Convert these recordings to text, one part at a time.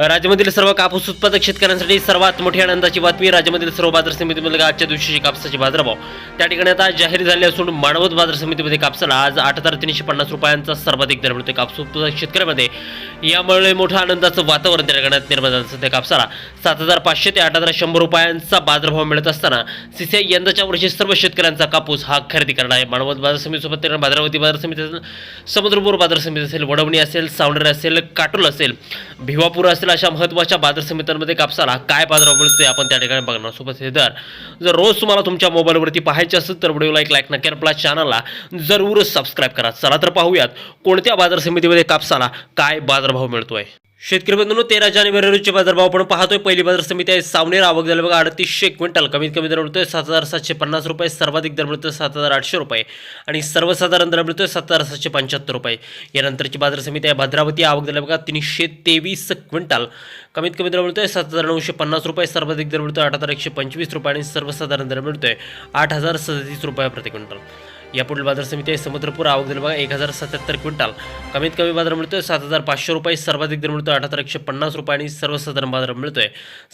राज्यामधील सर्व कापूस उत्पादक शेतकऱ्यांसाठी सर्वात मोठी आनंदाची बातमी. राज्यामधील सर्व बाजार समितीमध्ये आजच्या दिवशीची कापसाचे बाजारभाव त्या ठिकाणी आता जाहीर झाले असून मानवत बाजार समितीमध्ये कापसाला आज 8,350 रुपयांचा सर्वाधिक दर मिळतो. कापूस उत्पादक शेतकऱ्यांमध्ये यामुळे मोठं आनंदाचं वातावरण त्या ठिकाणी निर्माण झालं. सध्या कापसाला 7,500 ते 8,100 रुपयांचा बाजारभाव मिळत असताना सीसीआय यंदाच्या वर्षी सर्व शेतकऱ्यांचा कापूस हा खरेदी करणार आहे. मानवत बाजार समितीसोबत भाद्रावती बाजार समिती असेल, समुद्रपूर बाजार समिती असेल, वडवणी असेल, सावनेर असेल, काटोल असेल, भिवापूर असेल, अशा महत्त्वाच्या बाजार समित्यांमध्ये कापसाला काय बाजारभाव मिळतोय आपण त्या ठिकाणी बघणार. सोबत हे दर जर रोज तुम्हाला तुमच्या मोबाईलवरती पाहायचे असेल तर व्हिडिओला एक लाईक नक्की, आपल्या चॅनलला जरूर सबस्क्राईब करा. चला तर पाहूयात कोणत्या बाजार समितीमध्ये कापसाला काय बाजारभाव मिळतोय. शेतकरी बंधूंनो, 13 जानेवारी रोजचे बाजारभाव आपण पाहतोय. पहिली बाजार समिती आहे सावनेर. आवक झाली बघा 3800 क्विंटल. कमीत कमी दर मिळतोय 7,750 रुपये. सर्वाधिक दर मिळतोय 7,800 रुपये आणि सर्वसाधारण दर मिळतोय 7,775 रुपये. यानंतरची बाजार समिती आहे भद्रावती. आवक झाली बघा 323 क्विंटल. कमीत कमी दर मिळतोय 7,950 रुपये. सर्वाधिक दर मिळतोय 8,125 रुपये आणि सर्वसाधारण दर मिळतोय 8,037 रुपये प्रति क्विंटल. यापुढील बाजार समिती आहे समुद्रपूर. आवक झाली बघा 1,077 क्विंटल. कमीत कमी बाजार मिळतोय 7,500 रुपये. सर्वाधिक दर मिळतोय 8,150 रुपये आणि सर्वसाधारण बाजार मिळतोय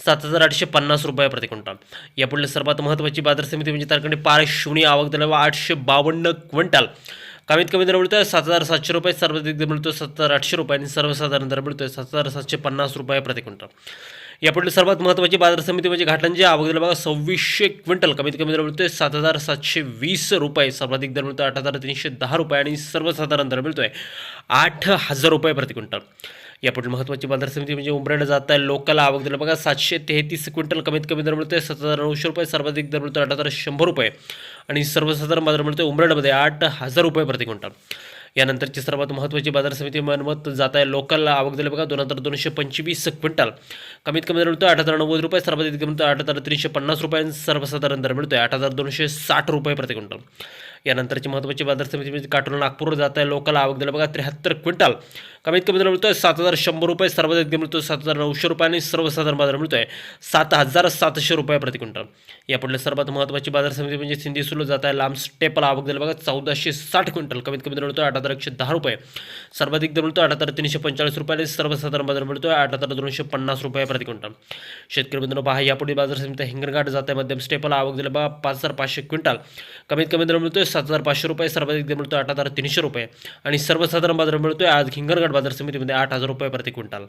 7,850 रुपये प्रति क्विंटल. यापुढील सर्वात महत्त्वाची बाजार समिती म्हणजे तारखंडी पारशिवनी. आवक झाली बघा 852 क्विंटल. कमीत कमी दर मिळतोय 7,700 रुपये. सर्वाधिक दर मिळतोय 7,800 रुपये आणि सर्वसाधारण दर मिळतोय 7,750 रुपये प्रति क्विंटल. यापुढील सर्वात महत्त्वाची बाजार समिती म्हणजे घाटंजी. आवक झाली बघा 2600 क्विंटल. कमीत कमी दर मिळतोय 7,720 रुपये. सर्वाधिक दर मिळतोय 8,310 रुपये आणि सर्वसाधारण दर मिळतोय 8,000 रुपये प्रति क्विंटल. यापुढील महत्त्वाची बाजार समिती म्हणजे उमरेड जात आहे लोकल. आवक झाली बघा 733 क्विंटल. कमीत कमी दर मिळतोय 7,900 रुपये. सर्वाधिक दर मिळतोय 8,100 रुपये आणि सर्वसाधारण बाजार मिळतोय उमरेडमध्ये 8,000 रुपये प्रति क्विंटल. यानंतरची सर्वात महत्त्वाची बाजार समिती मानवत जात आहे लोकल. आवक झाली बघा 2,225 क्विंटल. कमीत कमी दर मिळतोय 8,090 रुपये. सर्वाधिक दर मिळतोय 8,350 रुपये आणि सर्वसाधारण दर मिळतोय 8,260 रुपये प्रति क्विंटल. यानंतरची महत्त्वाची बाजार समिती म्हणजे काटोल नागपूर जात आहे लोकल. आवक झाली बघा 73 क्विंटल. कमीत कमी दर मिळतोय 7,100 रुपये. सर्वाधिक दर मिळतोय 7,900 रुपये आणि सर्वसाधारण बाजार मिळतोय 7,700 रुपये प्रति क्विंटल. यापुढे सर्वात महत्त्वाची बाजार समिती म्हणजे सिंधीसुलो जात आहे लांब स्टेपल. आवक झाली बघा 1,460 क्विंटल. कमीत कमी दर मिळतोय 8,110 रुपये. सर्वाधिक दर मिळतोय 8,345 रुपये आणि सर्वसाधारण बाजार मिळतोय 8,250 रुपये प्रति क्विंटल. शेतकरी बंधूंनो पहा, यापुढे बाजार समिती हिंगणघाट जात आहे मध्यम स्टेपल. आवक झाली बघा 5,500 क्विंटल. कमीत कमी दर मिळतोय 7,500 रुपये. सर्वाधिक दर मिळतोय 8,300 रुपये आणि सर्वसाधारण बाजार मिळतोय आज हिंगणघाट बाजार समितीमध्ये 8,000 रुपये प्रति क्विंटल.